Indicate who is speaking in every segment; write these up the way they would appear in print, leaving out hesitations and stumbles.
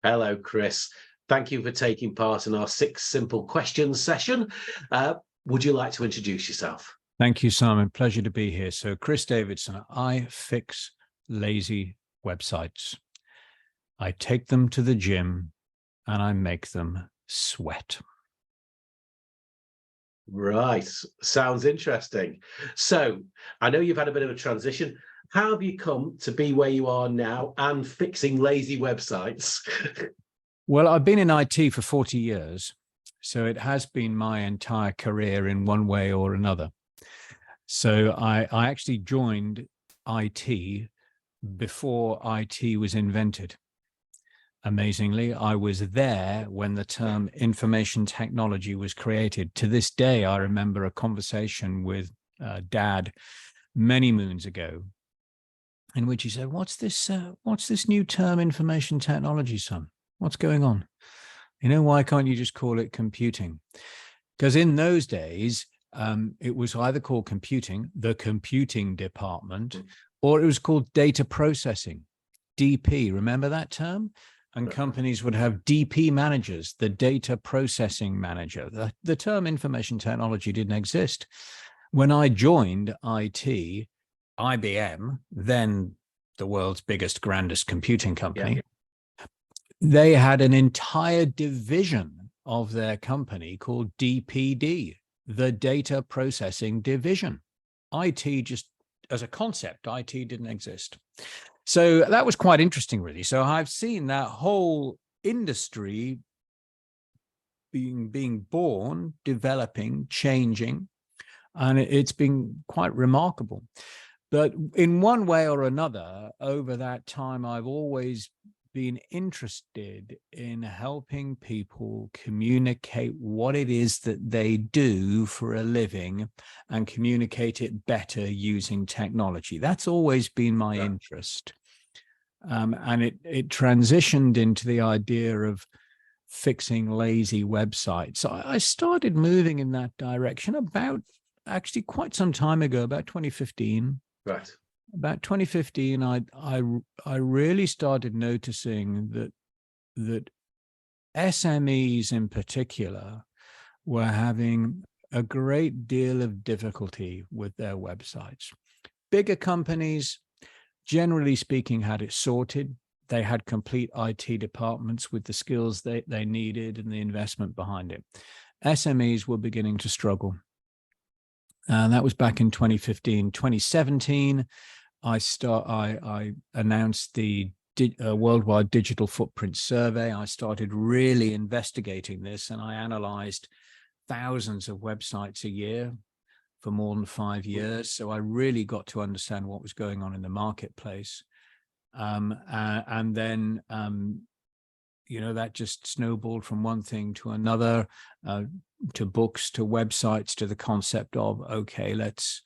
Speaker 1: Hello, Chris. Thank you for taking part in our 6 simple questions session. Would you like to introduce yourself?
Speaker 2: Thank you, Simon. Pleasure to be here. So, Chris Davidson, I fix lazy websites. I take them to the gym and I make them sweat.
Speaker 1: Right. Sounds interesting. So, I know you've had a bit of a transition. How have you come to be where you are now and fixing lazy websites?
Speaker 2: Well, I've been in IT for 40 years, so it has been my entire career in one way or another. So I actually joined IT before IT was invented. Amazingly, I was there when the term information technology was created. To this day, I remember a conversation with Dad many moons ago, in which he said, what's this new term, information technology, son? What's going on? Why can't you just call it computing? Because in those days, it was either called computing, the computing department, or it was called data processing, DP. Remember that term? And companies would have DP managers, the data processing manager. The term information technology didn't exist. When I joined IT, IBM, then the world's biggest, grandest computing company, they had an entire division of their company called DPD, the Data Processing Division. IT just, as a concept, IT didn't exist. So that was quite interesting, really. So I've seen that whole industry being born, developing, changing, and it's been quite remarkable. But in one way or another, over that time, I've always been interested in helping people communicate what it is that they do for a living and communicate it better using technology. That's always been my interest. And it transitioned into the idea of fixing lazy websites. I started moving in that direction actually quite some time ago, about 2015.
Speaker 1: Right.
Speaker 2: About 2015, I really started noticing that SMEs in particular were having a great deal of difficulty with their websites. Bigger companies, generally speaking, had it sorted. They had complete IT departments with the skills they needed and the investment behind it. SMEs were beginning to struggle. And that was back in 2015. 2017, I announced the Worldwide Digital Footprint Survey. I started really investigating this, and I analyzed thousands of websites a year for more than 5 years. So I really got to understand what was going on in the marketplace. And then, that just snowballed from one thing to another, to books, to websites, to the concept of, okay, let's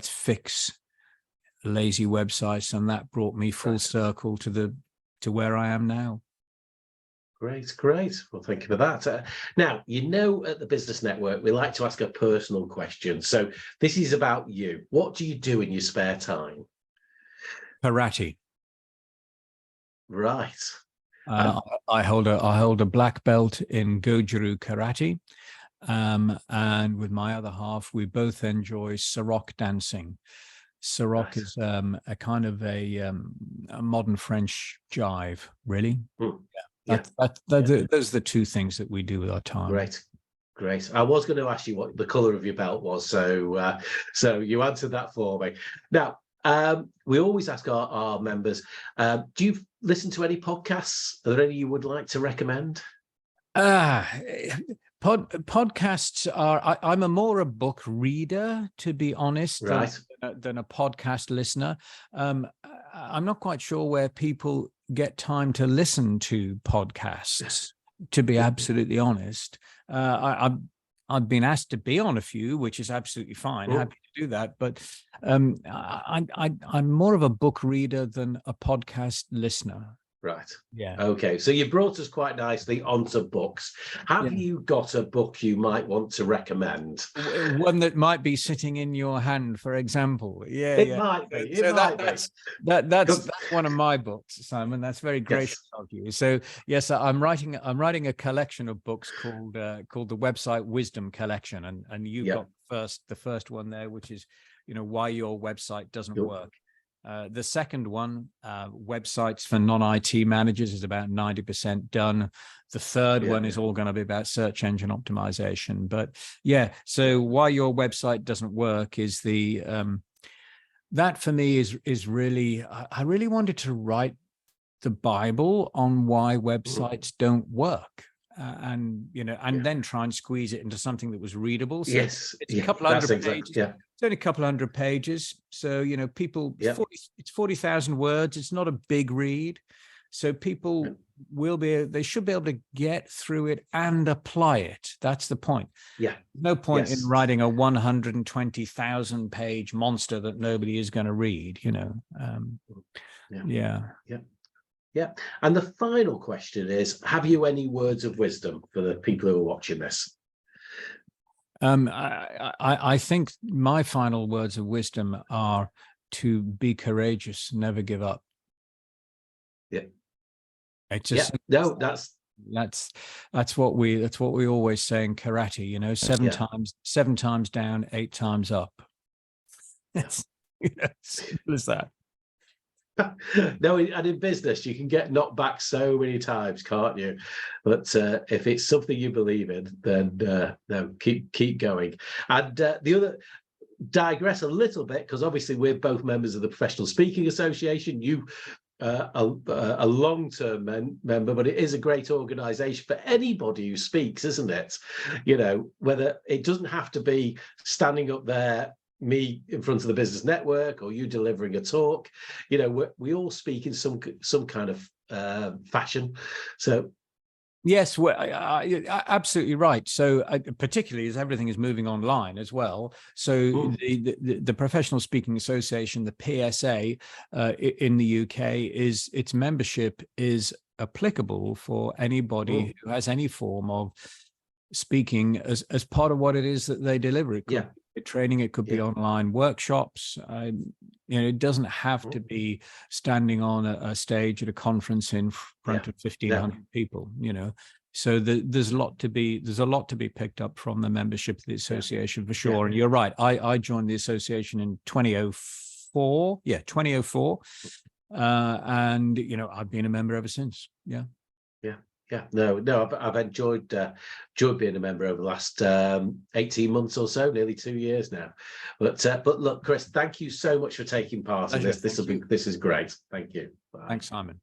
Speaker 2: fix lazy websites, and that brought me full circle to where I am now.
Speaker 1: Great. Well, thank you for that. Now, at the Business Network, we like to ask a personal question. So this is about you. What do you do in your spare time?
Speaker 2: Karate.
Speaker 1: Right.
Speaker 2: I hold a black belt in Goju-Ryu karate, and with my other half, we both enjoy Sarok dancing. Sarok is a kind of a modern French jive, really. Those are the two things that we do with our time.
Speaker 1: Great. I was going to ask you what the color of your belt was, so you answered that for me. Now, we always ask our members, do you listen to any podcasts? Are there any you would like to recommend?
Speaker 2: Podcasts are, I'm more a book reader, to be honest, than a podcast listener. I'm not quite sure where people get time to listen to podcasts, to be absolutely honest. I've been asked to be on a few, which is absolutely fine. Happy to do that. But I'm more of a book reader than a podcast listener.
Speaker 1: Right.
Speaker 2: Yeah.
Speaker 1: Okay. So you brought us quite nicely onto books. Have
Speaker 2: Yeah.
Speaker 1: you got a book you might want to recommend?
Speaker 2: One that might be sitting in your hand, for example. Yeah,
Speaker 1: It
Speaker 2: yeah.
Speaker 1: might be. It
Speaker 2: So
Speaker 1: might be.
Speaker 2: that's one of my books, Simon. That's very gracious
Speaker 1: Yes.
Speaker 2: of you. So yes, I'm writing a collection of books called the Website Wisdom Collection, and you've
Speaker 1: Yep.
Speaker 2: got the first one there, which is, why your website doesn't
Speaker 1: Yep.
Speaker 2: work. The second one, websites for non-IT managers, is about 90% done. The third one is all going to be about search engine optimization. But yeah, so why your website doesn't work is that for me is really, I really wanted to write the Bible on why websites don't work. And then try and squeeze it into something that was readable. So
Speaker 1: Yes.
Speaker 2: it's a couple hundred
Speaker 1: That's
Speaker 2: pages.
Speaker 1: exactly. Yeah.
Speaker 2: It's only a couple hundred pages. So, people,
Speaker 1: Yep.
Speaker 2: it's 40,000 words. It's not a big read. So people they should be able to get through it and apply it. That's the point.
Speaker 1: Yeah.
Speaker 2: No point in writing a 120,000 page monster that nobody is going to read, Yeah.
Speaker 1: Yeah. And the final question is, have you any words of wisdom for the people who are watching this?
Speaker 2: I think my final words of wisdom are to be courageous, never give up.
Speaker 1: Yeah.
Speaker 2: It's just that's what we always say in karate, seven times down, 8 times up. It's simple as that.
Speaker 1: No, and in business you can get knocked back so many times, can't you? But if it's something you believe in, then no, keep going. And the other, digress a little bit, because obviously we're both members of the Professional Speaking Association. You a long-term member, but it is a great organization for anybody who speaks, isn't it? Whether it doesn't have to be standing up there, me in front of the business network, or you delivering a talk. We all speak in some kind of fashion. So
Speaker 2: yes, well, absolutely right. So particularly as everything is moving online as well. So the Professional Speaking Association, the PSA in the UK, its membership is applicable for anybody who has any form of speaking as part of what it is that they deliver. It could be training, it could be online workshops. It doesn't have to be standing on a stage at a conference in front of 1,500 people. So there's a lot to be picked up from the membership of the association, for sure. And you're right. I joined the association in 2004. Yeah, 2004. And I've been a member ever since. Yeah.
Speaker 1: Yeah, no, I've enjoyed being a member over the last 18 months or so, nearly 2 years now. But look, Chris, thank you so much for taking part in this. This is great. Thank you. Bye.
Speaker 2: Thanks, Simon.